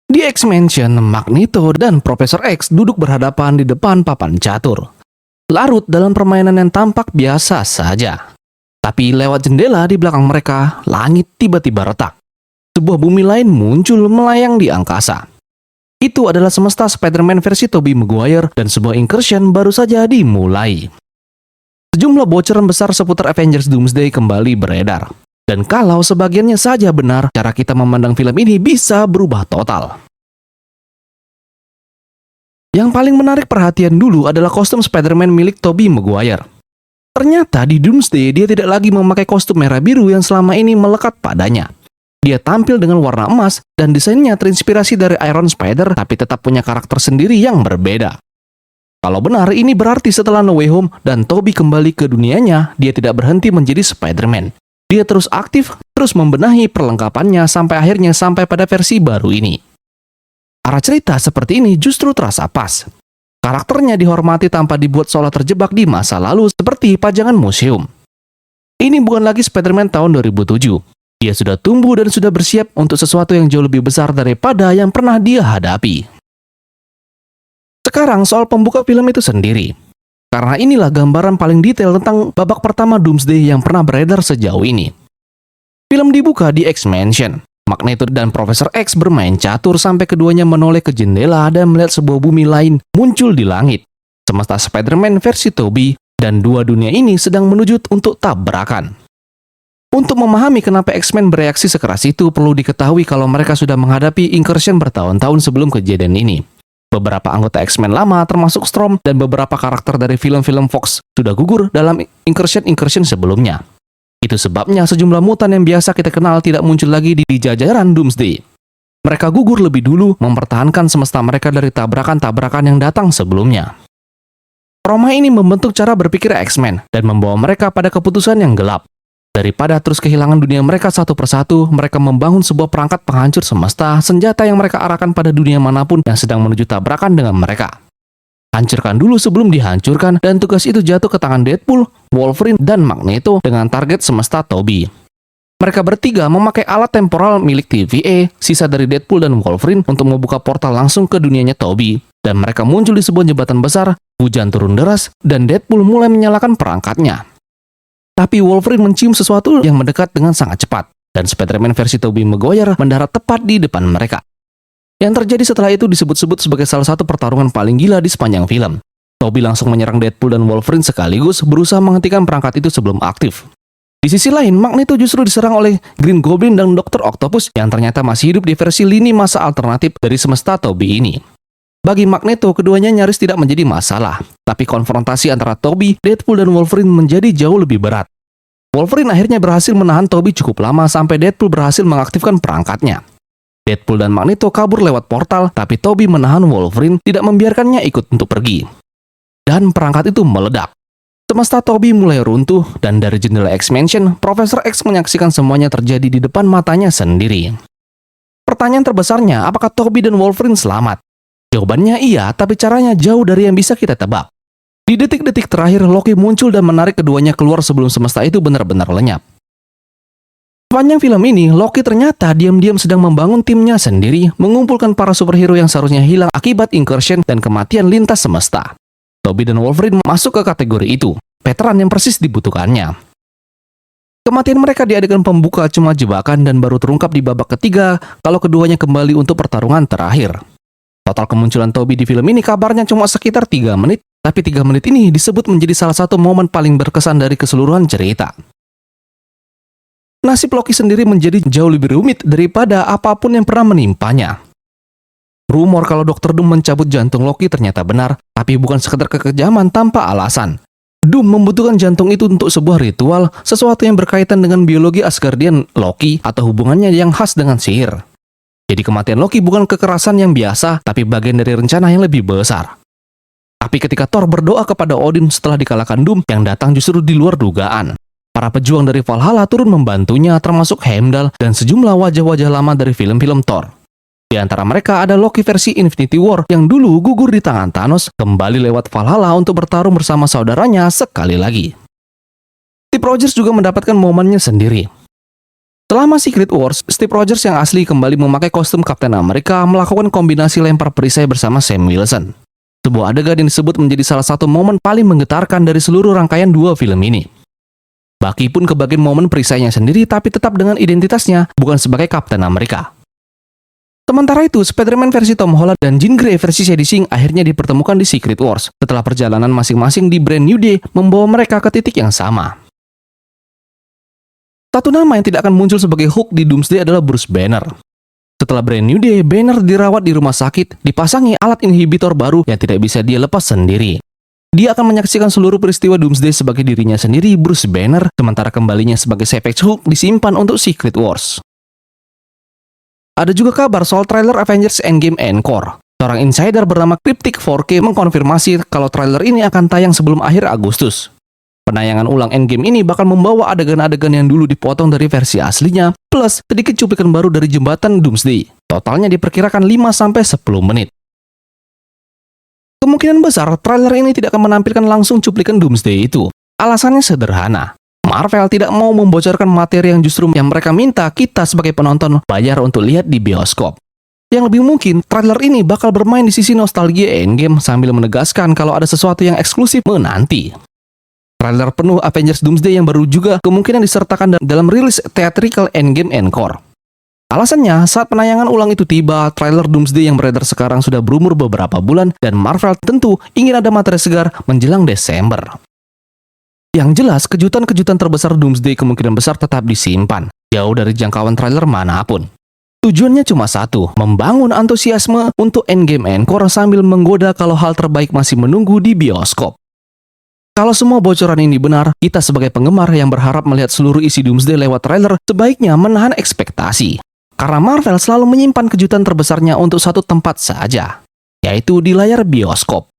Di X-Mansion, Magneto dan Profesor X duduk berhadapan di depan papan catur. Larut dalam permainan yang tampak biasa saja. Tapi lewat jendela di belakang mereka, langit tiba-tiba retak. Sebuah bumi lain muncul melayang di angkasa. Itu adalah semesta Spider-Man versi Tobey Maguire dan sebuah incursion baru saja dimulai. Sejumlah bocoran besar seputar Avengers Doomsday kembali beredar. Dan kalau sebagiannya saja benar, cara kita memandang film ini bisa berubah total. Yang paling menarik perhatian dulu adalah kostum Spider-Man milik Tobey Maguire. Ternyata di Doomsday dia tidak lagi memakai kostum merah biru yang selama ini melekat padanya. Dia tampil dengan warna emas dan desainnya terinspirasi dari Iron Spider tapi tetap punya karakter sendiri yang berbeda. Kalau benar, ini berarti setelah No Way Home dan Tobey kembali ke dunianya, dia tidak berhenti menjadi Spider-Man. Dia terus aktif, terus membenahi perlengkapannya sampai pada versi baru ini. Arah cerita seperti ini justru terasa pas. Karakternya dihormati tanpa dibuat seolah terjebak di masa lalu seperti pajangan museum. Ini bukan lagi Spider-Man tahun 2007. Dia sudah tumbuh dan sudah bersiap untuk sesuatu yang jauh lebih besar daripada yang pernah dia hadapi. Sekarang soal pembuka film itu sendiri. Karena inilah gambaran paling detail tentang babak pertama Doomsday yang pernah beredar sejauh ini. Film dibuka di X-Mansion. Magneto dan Profesor X bermain catur sampai keduanya menoleh ke jendela dan melihat sebuah bumi lain muncul di langit. Semesta Spider-Man versi Tobey dan dua dunia ini sedang menuju untuk tabrakan. Untuk memahami kenapa X-Men bereaksi sekeras itu, perlu diketahui kalau mereka sudah menghadapi incursion bertahun-tahun sebelum kejadian ini. Beberapa anggota X-Men lama termasuk Storm dan beberapa karakter dari film-film Fox sudah gugur dalam incursion sebelumnya. Itu sebabnya sejumlah mutan yang biasa kita kenal tidak muncul lagi di jajaran Doomsday. Mereka gugur lebih dulu mempertahankan semesta mereka dari tabrakan-tabrakan yang datang sebelumnya. Trauma ini membentuk cara berpikir X-Men dan membawa mereka pada keputusan yang gelap. Daripada terus kehilangan dunia mereka satu persatu, mereka membangun sebuah perangkat penghancur semesta, senjata yang mereka arahkan pada dunia manapun yang sedang menuju tabrakan dengan mereka. Hancurkan dulu sebelum dihancurkan, dan tugas itu jatuh ke tangan Deadpool, Wolverine, dan Magneto dengan target semesta Tobey. Mereka bertiga memakai alat temporal milik TVA, sisa dari Deadpool dan Wolverine, untuk membuka portal langsung ke dunianya Tobey. Dan mereka muncul di sebuah jembatan besar, hujan turun deras, dan Deadpool mulai menyalakan perangkatnya. Tapi Wolverine mencium sesuatu yang mendekat dengan sangat cepat, dan Spider-Man versi Tobey Maguire mendarat tepat di depan mereka. Yang terjadi setelah itu disebut-sebut sebagai salah satu pertarungan paling gila di sepanjang film. Tobey langsung menyerang Deadpool dan Wolverine sekaligus, berusaha menghentikan perangkat itu sebelum aktif. Di sisi lain, Magneto justru diserang oleh Green Goblin dan Dr. Octopus yang ternyata masih hidup di versi lini masa alternatif dari semesta Tobey ini. Bagi Magneto, keduanya nyaris tidak menjadi masalah. Tapi konfrontasi antara Tobey, Deadpool, dan Wolverine menjadi jauh lebih berat. Wolverine akhirnya berhasil menahan Tobey cukup lama sampai Deadpool berhasil mengaktifkan perangkatnya. Deadpool dan Magneto kabur lewat portal, tapi Tobey menahan Wolverine, tidak membiarkannya ikut untuk pergi. Dan perangkat itu meledak. Semesta Tobey mulai runtuh, dan dari jendela X-Mansion, Profesor X menyaksikan semuanya terjadi di depan matanya sendiri. Pertanyaan terbesarnya, apakah Tobey dan Wolverine selamat? Jawabannya iya, tapi caranya jauh dari yang bisa kita tebak. Di detik-detik terakhir, Loki muncul dan menarik keduanya keluar sebelum semesta itu benar-benar lenyap. Sepanjang film ini, Loki ternyata diam-diam sedang membangun timnya sendiri, mengumpulkan para superhero yang seharusnya hilang akibat incursion dan kematian lintas semesta. Tobey dan Wolverine masuk ke kategori itu, veteran yang persis dibutuhkannya. Kematian mereka di adegan pembuka cuma jebakan dan baru terungkap di babak ketiga kalau keduanya kembali untuk pertarungan terakhir. Total kemunculan Tobey di film ini kabarnya cuma sekitar 3 menit, tapi 3 menit ini disebut menjadi salah satu momen paling berkesan dari keseluruhan cerita. Nasib Loki sendiri menjadi jauh lebih rumit daripada apapun yang pernah menimpanya. Rumor kalau Dr. Doom mencabut jantung Loki ternyata benar, tapi bukan sekedar kekejaman tanpa alasan. Doom membutuhkan jantung itu untuk sebuah ritual, sesuatu yang berkaitan dengan biologi Asgardian Loki atau hubungannya yang khas dengan sihir. Jadi kematian Loki bukan kekerasan yang biasa, tapi bagian dari rencana yang lebih besar. Tapi ketika Thor berdoa kepada Odin setelah dikalahkan Doom, yang datang justru di luar dugaan. Para pejuang dari Valhalla turun membantunya, termasuk Heimdall dan sejumlah wajah-wajah lama dari film-film Thor. Di antara mereka ada Loki versi Infinity War yang dulu gugur di tangan Thanos, kembali lewat Valhalla untuk bertarung bersama saudaranya sekali lagi. Steve Rogers juga mendapatkan momennya sendiri. Selama Secret Wars, Steve Rogers yang asli kembali memakai kostum Kapten Amerika melakukan kombinasi lempar perisai bersama Sam Wilson. Sebuah adegan yang disebut menjadi salah satu momen paling menggetarkan dari seluruh rangkaian dua film ini. Bucky pun kebagian momen perisainya sendiri tapi tetap dengan identitasnya, bukan sebagai Kapten Amerika. Sementara itu, Spider-Man versi Tom Holland dan Jean Grey versi Sadie Sink akhirnya dipertemukan di Secret Wars setelah perjalanan masing-masing di Brand New Day membawa mereka ke titik yang sama. Satu nama yang tidak akan muncul sebagai Hulk di Doomsday adalah Bruce Banner. Setelah Brand New Day, Banner dirawat di rumah sakit, dipasangi alat inhibitor baru yang tidak bisa dia lepas sendiri. Dia akan menyaksikan seluruh peristiwa Doomsday sebagai dirinya sendiri, Bruce Banner, sementara kembalinya sebagai Savage Hulk disimpan untuk Secret Wars. Ada juga kabar soal trailer Avengers Endgame Encore. Seorang insider bernama Cryptic 4K mengkonfirmasi kalau trailer ini akan tayang sebelum akhir Agustus. Penayangan ulang Endgame ini bakal membawa adegan-adegan yang dulu dipotong dari versi aslinya, plus sedikit cuplikan baru dari jembatan Doomsday. Totalnya diperkirakan 5-10 menit. Kemungkinan besar, trailer ini tidak akan menampilkan langsung cuplikan Doomsday itu. Alasannya sederhana. Marvel tidak mau membocorkan materi yang justru yang mereka minta kita sebagai penonton bayar untuk lihat di bioskop. Yang lebih mungkin, trailer ini bakal bermain di sisi nostalgia Endgame sambil menegaskan kalau ada sesuatu yang eksklusif menanti. Trailer penuh Avengers Doomsday yang baru juga kemungkinan disertakan dalam rilis theatrical Endgame Encore. Alasannya, saat penayangan ulang itu tiba, trailer Doomsday yang beredar sekarang sudah berumur beberapa bulan dan Marvel tentu ingin ada materi segar menjelang Desember. Yang jelas, kejutan-kejutan terbesar Doomsday kemungkinan besar tetap disimpan, jauh dari jangkauan trailer manapun. Tujuannya cuma satu, membangun antusiasme untuk Endgame Encore sambil menggoda kalau hal terbaik masih menunggu di bioskop. Kalau semua bocoran ini benar, kita sebagai penggemar yang berharap melihat seluruh isi Doomsday lewat trailer sebaiknya menahan ekspektasi. Karena Marvel selalu menyimpan kejutan terbesarnya untuk satu tempat saja, yaitu di layar bioskop.